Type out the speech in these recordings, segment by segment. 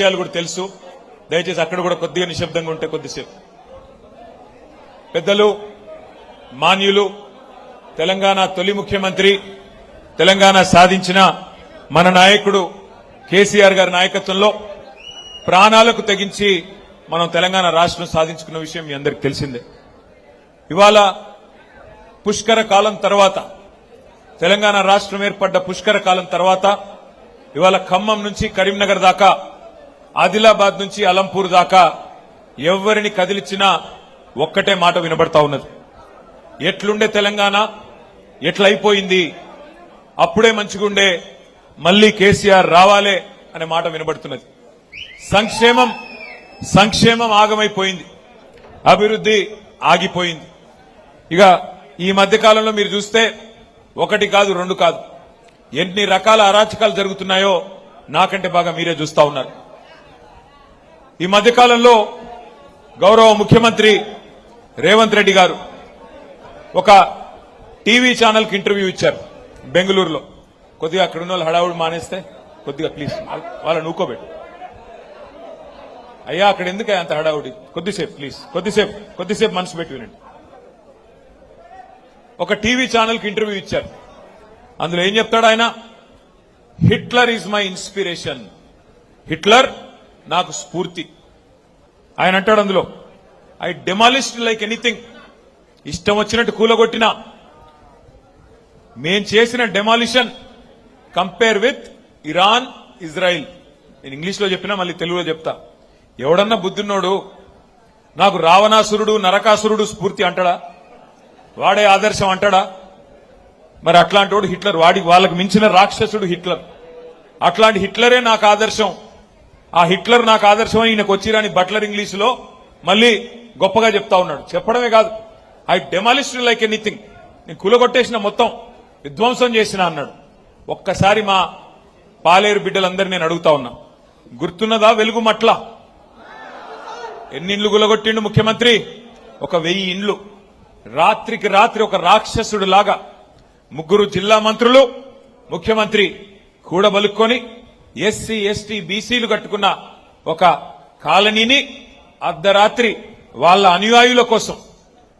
విషయాలు కూడా తెలుసు. దయచేసి అక్కడ కూడా కొద్దిగా నిశ్శబ్దంగా ఉంటే కొద్దిసేపు. పెద్దలు, మాన్యులు, తెలంగాణ తొలి ముఖ్యమంత్రి, తెలంగాణ సాధించిన మన నాయకుడు కేసీఆర్ గారి నాయకత్వంలో ప్రాణాలకు తెగించి మనం తెలంగాణ రాష్ట్రం సాధించుకున్న విషయం మీ అందరికీ తెలిసిందే. ఇవాళ పుష్కర కాలం తర్వాత, తెలంగాణ రాష్ట్రం ఏర్పడ్డ పుష్కర కాలం తర్వాత ఇవాళ ఖమ్మం నుంచి కరీంనగర్ దాకా, ఆదిలాబాద్ నుంచి అలంపూర్ దాకా ఎవరిని కదిలిచ్చినా ఒక్కటే మాట వినబడతా ఉన్నది. ఎట్లుండే తెలంగాణ, ఎట్లయిపోయింది, అప్పుడే మంచిగుండే, మళ్లీ కేసీఆర్ రావాలే అనే మాట వినబడుతున్నది. సంక్షేమం ఆగమైపోయింది, అభివృద్ధి ఆగిపోయింది. ఇక ఈ మధ్యకాలంలో మీరు చూస్తే ఒకటి కాదు, రెండు కాదు, ఎన్ని రకాల అరాచకాలు జరుగుతున్నాయో నాకంటే బాగా మీరే చూస్తా ఉన్నారు. ఈ మధ్యకాలంలో గౌరవ ముఖ్యమంత్రి రేవంత్ రెడ్డి గారు ఒక టీవీ ఛానల్కి ఇంటర్వ్యూ ఇచ్చారు బెంగళూరులో. కొద్దిగా అక్కడ ఉన్న వాళ్ళు హడావుడు మానేస్తే కొద్దిగా ప్లీజ్ వాళ్ళని ఊకోబెట్టు. అయ్యా అక్కడ ఎందుకు అంత హడావుడి, కొద్దిసేపు ప్లీజ్, కొద్దిసేపు మనసు పెట్టి వినండి. ఒక టీవీ ఛానల్కి ఇంటర్వ్యూ ఇచ్చారు. అందులో ఏం చెప్తాడు ఆయన? Hitler is my inspiration, Hitler నాకు స్ఫూర్తి. ఆయన అంటాడు అందులో, ఐ డెమాలిష్డ్ లైక్ ఎనీథింగ్, ఇష్టం వచ్చినట్టు కూలగొట్టినా. మేం చేసిన demolition compare with Iran, Israel. నేను ఇంగ్లీష్లో చెప్పినా మళ్ళీ తెలుగులో చెప్తా. ఎవడన్నా బుద్ధున్నోడు నాకు రావణాసురుడు, నరకాసురుడు స్ఫూర్తి అంటాడా? వాడే ఆదర్శం అంటాడా? మరి అట్లాంటి వాడు హిట్లర్, వాళ్ళకి మించిన రాక్షసుడు హిట్లర్. అట్లాంటి హిట్లరే నాకు ఆదర్శం. ఆ హిట్లర్ నాకు ఆదర్శం ఈయనకు వచ్చిరాని బట్లర్ ఇంగ్లీషులో మళ్ళీ గొప్పగా చెప్తా ఉన్నాడు. చెప్పడమే కాదు, ఐ డెమాలిష్డ్ లైక్ ఎనీథింగ్, నేను కూలగొట్టేసిన, మొత్తం విధ్వంసం చేసిన అన్నాడు. ఒక్కసారి మా పాలేరు బిడ్డలందరినీ నేను అడుగుతా ఉన్నా, గుర్తున్నదా వెలుగు మట్ల? ఎన్ని ఇండ్లు కూలగొట్టిండు ముఖ్యమంత్రి? 1000 ఇండ్లు. రాత్రికి రాత్రి ఒక రాక్షసుడు లాగా 3 జిల్లా మంత్రులు, ముఖ్యమంత్రి కూడబలుక్కొని ఎస్సీ, ఎస్టీ, బీసీలు కట్టుకున్న ఒక కాలనీని అర్ధరాత్రి వాళ్ళ అనుయాయుల కోసం,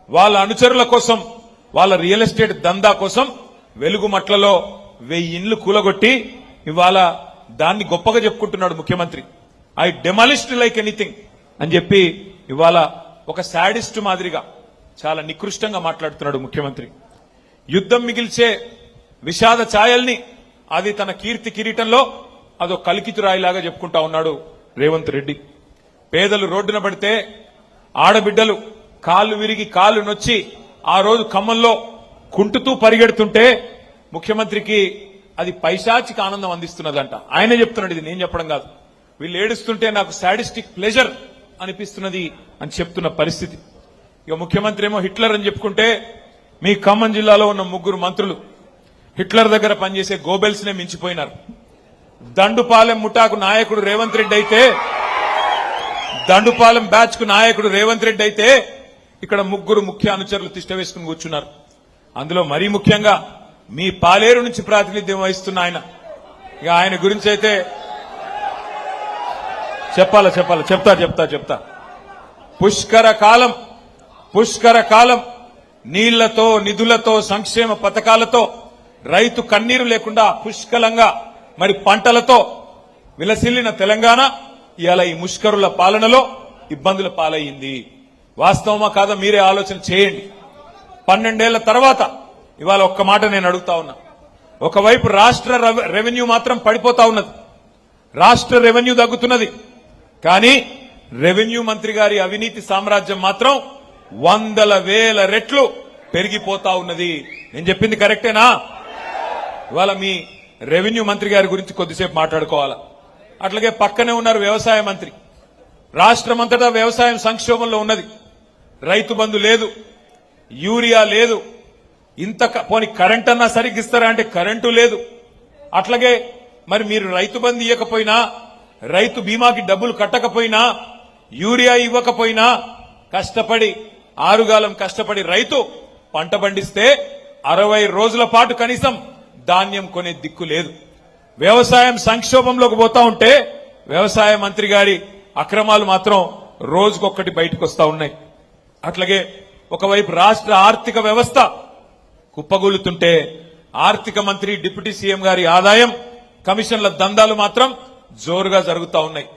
వాళ్ళ అనుచరుల కోసం, వాళ్ళ రియల్ ఎస్టేట్ దందా కోసం వెలుగుమట్లలో 1000 ఇండ్లు కూలగొట్టి ఇవాళ దాన్ని గొప్పగా చెప్పుకుంటున్నాడు ముఖ్యమంత్రి. ఐ డెమాలిష్డ్ లైక్ ఎనీథింగ్ అని చెప్పి ఇవాళ ఒక శాడిస్ట్ మాదిరిగా చాలా నికృష్టంగా మాట్లాడుతున్నాడు ముఖ్యమంత్రి. యుద్ధం మిగిల్చే విషాద ఛాయల్ని అది తన కీర్తి కిరీటంలో అదో కలికితురాయిలాగా చెప్పుకుంటా ఉన్నాడు రేవంత్ రెడ్డి. పేదలు రోడ్డున పడితే, ఆడబిడ్డలు కాళ్ళు విరిగి కాళ్ళు నొచ్చి ఆ రోజు ఖమ్మంలో కుంటుతూ పరిగెడుతుంటే ముఖ్యమంత్రికి అది పైశాచిక ఆనందం అందిస్తున్నదంట. ఆయనే చెప్తున్నాడు, ఇది నేను చెప్పడం కాదు. వీళ్ళు ఏడుస్తుంటే నాకు సాడిస్టిక్ ప్లెజర్ అనిపిస్తున్నది అని చెప్తున్న పరిస్థితి. ఇక ముఖ్యమంత్రి ఏమో హిట్లర్ అని చెప్పుకుంటే, మీ ఖమ్మం జిల్లాలో ఉన్న 3 మంత్రులు హిట్లర్ దగ్గర పనిచేసే గోబెల్స్ నే మించిపోయినారు. దండుపాలెం ముఠాకు నాయకుడు రేవంత్ రెడ్డి అయితే, దండుపాలెం బ్యాచ్ కు నాయకుడు రేవంత్ రెడ్డి అయితే ఇక్కడ 3 ముఖ్య అనుచరులు తిష్ట వేసుకుని కూర్చున్నారు. అందులో మరీ ముఖ్యంగా మీ పాలేరు నుంచి ప్రాతినిధ్యం వహిస్తున్న ఆయన. ఇక ఆయన గురించి అయితే చెప్తా. పుష్కర కాలం నీళ్లతో, నిధులతో, సంక్షేమ పథకాలతో, రైతు కన్నీరు లేకుండా పుష్కలంగా మరి పంటలతో విలసిల్లిన తెలంగాణ ఇవాళ ఈ ముష్కరుల పాలనలో ఇబ్బందుల పాలయ్యింది. వాస్తవమా కాదా మీరే ఆలోచన చేయండి. 12 ఏళ్ల తర్వాత ఇవాళ ఒక్క మాట నేను అడుగుతా ఉన్నా. ఒకవైపు రాష్ట్ర రెవెన్యూ మాత్రం పడిపోతా ఉన్నది, రాష్ట్ర రెవెన్యూ తగ్గుతున్నది. కానీ రెవెన్యూ మంత్రి గారి అవినీతి సామ్రాజ్యం మాత్రం 100,000 రెట్లు పెరిగిపోతా ఉన్నది. నేను చెప్పింది కరెక్టేనా? ఇవాళ మీ రెవెన్యూ మంత్రి గారి గురించి కొద్దిసేపు మాట్లాడుకోవాలా. అట్లాగే పక్కనే ఉన్నారు వ్యవసాయ మంత్రి. రాష్ట్రమంతటా వ్యవసాయం సంక్షోభంలో ఉన్నది. రైతు బంధు లేదు, యూరియా లేదు, పోని కరెంట్ అన్నా సరిగ్గా ఇస్తారా అంటే కరెంటు లేదు. అట్లాగే మరి మీరు రైతు బంధు ఇవ్వకపోయినా, రైతు బీమాకి డబ్బులు కట్టకపోయినా, యూరియా ఇవ్వకపోయినా, కష్టపడి ఆరుగాలం కష్టపడి రైతు పంట పండిస్తే 60 రోజుల పాటు కనీసం ధాన్యం కొనే దిక్కు లేదు. వ్యవసాయం సంక్షోభంలోకి పోతా ఉంటే వ్యవసాయ మంత్రి గారి అక్రమాలు మాత్రం రోజుకొక్కటి బయటకు వస్తా ఉన్నాయి. అట్లాగే ఒకవైపు రాష్ట్ర ఆర్థిక వ్యవస్థ కుప్పగూలుతుంటే ఆర్థిక మంత్రి డిప్యూటీ సీఎం గారి ఆదాయం కమిషన్ల దందాలు మాత్రం జోరుగా జరుగుతా ఉన్నాయి.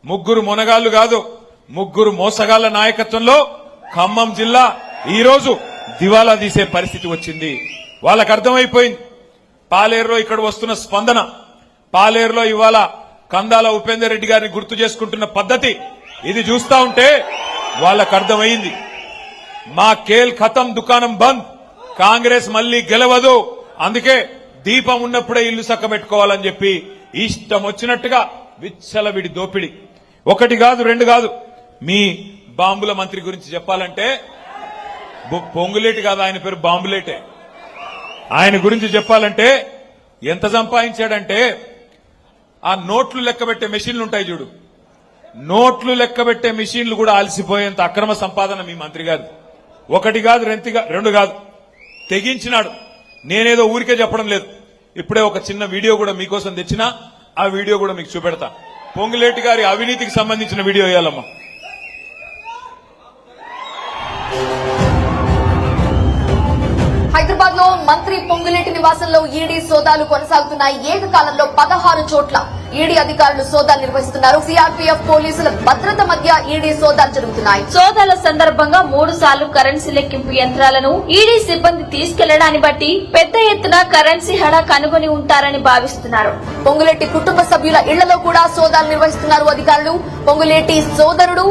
ముగ్గురు మొనగాళ్లు కాదు, ముగ్గురు మోసగాళ్ల నాయకత్వంలో ఖమ్మం జిల్లా ఈ రోజు దివాలా తీసే పరిస్థితి వచ్చింది. వాళ్ళకు అర్థమైపోయింది. పాలేరులో ఇక్కడ వస్తున్న స్పందన, పాలేరులో ఇవాళ కందాల ఉపేందర్ రెడ్డి గారిని గుర్తు చేసుకుంటున్న పద్ధతి, ఇది చూస్తా ఉంటే వాళ్ళకు అర్థమైంది. మా కేల్ ఖతం, దుకాణం బంద్, కాంగ్రెస్ మళ్లీ గెలవదు, అందుకే దీపం ఉన్నప్పుడే ఇల్లు చక్కబెట్టుకోవాలని చెప్పి ఇష్టం వచ్చినట్టుగా విచ్చలవిడి దోపిడి. ఒకటి కాదు, రెండు కాదు. మీ బాంబుల మంత్రి గురించి చెప్పాలంటే పొంగులేటి కాదు, ఆయన పేరు బాంబులేటే. ఆయన గురించి చెప్పాలంటే ఎంత సంపాదించాడంటే ఆ నోట్లు లెక్కబెట్టే మెషిన్లు ఉంటాయి చూడు, నోట్లు లెక్కబెట్టే మెషిన్లు కూడా అలసిపోయేంత అక్రమ సంపాదన మీ మంత్రి గారు. ఒకటి కాదు, రెండు కాదు, తెగించినాడు. నేనేదో ఊరికే చెప్పడం లేదు. ఇప్పుడే ఒక చిన్న వీడియో కూడా మీకోసం తెచ్చినా, ఆ వీడియో కూడా మీకు చూపెడతా. పొంగులేటి గారి అవినీతికి సంబంధించిన వీడియో వేయాలమ్మా. హైదరాబాద్ లో మంత్రి పొంగులేటి నివాసంలో ఈడీ సోదాలు కొనసాగుతున్నాయి. ఏకకాలంలో 16 చోట్ల ఈడీ అధికారులు సోదాలు నిర్వహిస్తున్నారు. సిఆర్పీఎఫ్ పోలీసుల భద్రత మధ్య ఈడీ సోదాలు జరుగుతున్నాయి. సోదాల సందర్భంగా 3 సార్లు కరెన్సీ లెక్కింపు యంత్రాలను ఈడీ సిబ్బంది తీసుకెళ్లడాన్ని బట్టి పెద్ద ఎత్తున కరెన్సీ హడా కనుగొని ఉంటారని భావిస్తున్నారు. పొంగులేటి కుటుంబ సభ్యుల ఇళ్లలో కూడా సోదాలు నిర్వహిస్తున్నారు అధికారులు. పొంగులేటి సోదరుడు,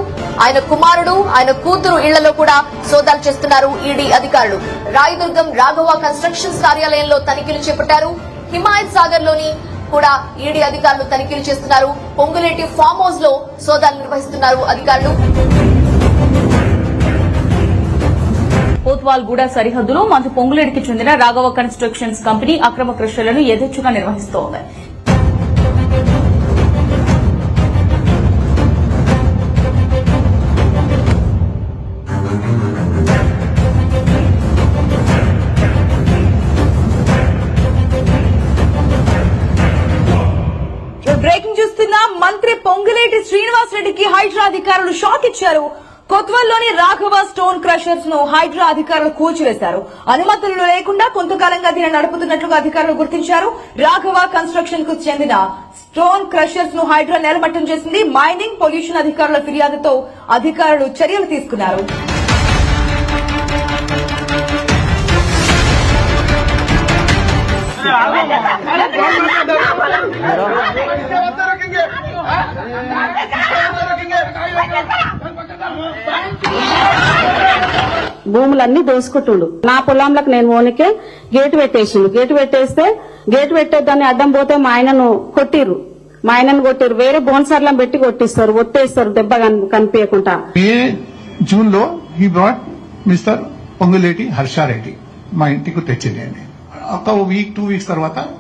ఆయన కుమారుడు, ఆయన కూతురు ఇళ్లలో కూడా సోదాలు చేస్తున్నారు ఈడీ అధికారులు. రాయదుర్గం రాఘవ కన్స్ట్రక్షన్స్ కార్యాలయంలో తనిఖీలు చేపట్టారు. హిమాయత్ సాగర్ లోని కూడా ఈడీ అధికారులు తనిఖీలు చేస్తున్నారు. పొంగులేటి ఫామ్ హౌస్ లో సోదాలు నిర్వహిస్తున్నారు అధికారులు. కోత్వాల్ గూడ సరిహద్దులో మంత్రి పొంగులేటికి చెందిన రాఘవ కన్స్ట్రక్షన్స్ కంపెనీ అక్రమ క్రషర్లను యథేచ్ఛగా నిర్వహిస్తోంది. బ్రేకింగ్ చూస్తున్న మంత్రి పొంగులేటి శ్రీనివాస్ రెడ్డికి హైడ్రా అధికారులు షాక్ ఇచ్చారు. కొత్వాల్లోని రాఘవ స్టోన్ క్రషర్స్ ను హైడ్రా అధికారులు కూల్చివేశారు. అనుమతులు లేకుండా కొంతకాలంగా దీనిని నడుపుతున్నట్లుగా అధికారులు గుర్తించారు. రాఘవ కన్స్ట్రక్షన్ కు చెందిన స్టోన్ క్రషర్స్ ను హైడ్రా నేలమట్టం చేసింది. మైనింగ్ పొల్యూషన్ అధికారుల ఫిర్యాదుతో అధికారులు చర్యలు తీసుకున్నారు. భూములన్నీ దోసుకుంటుండు. నా పొలంలకు నేను ఓనికే గేటు పెట్టేసిండు. గేటు పెట్టేద్దాన్ని అడ్డం పోతే మా ఆయనను కొట్టిర్రు. వేరే బోన్సర్లను పెట్టి కొట్టిస్తారు, ఒట్టేస్తారు దెబ్బ కనిపించకుండా. జూన్ లో he brought mister Ponguleti Harsha Reddy మా ఇంటికి తెచ్చింది. ఒక వీక్ 2 వీక్స్ తర్వాత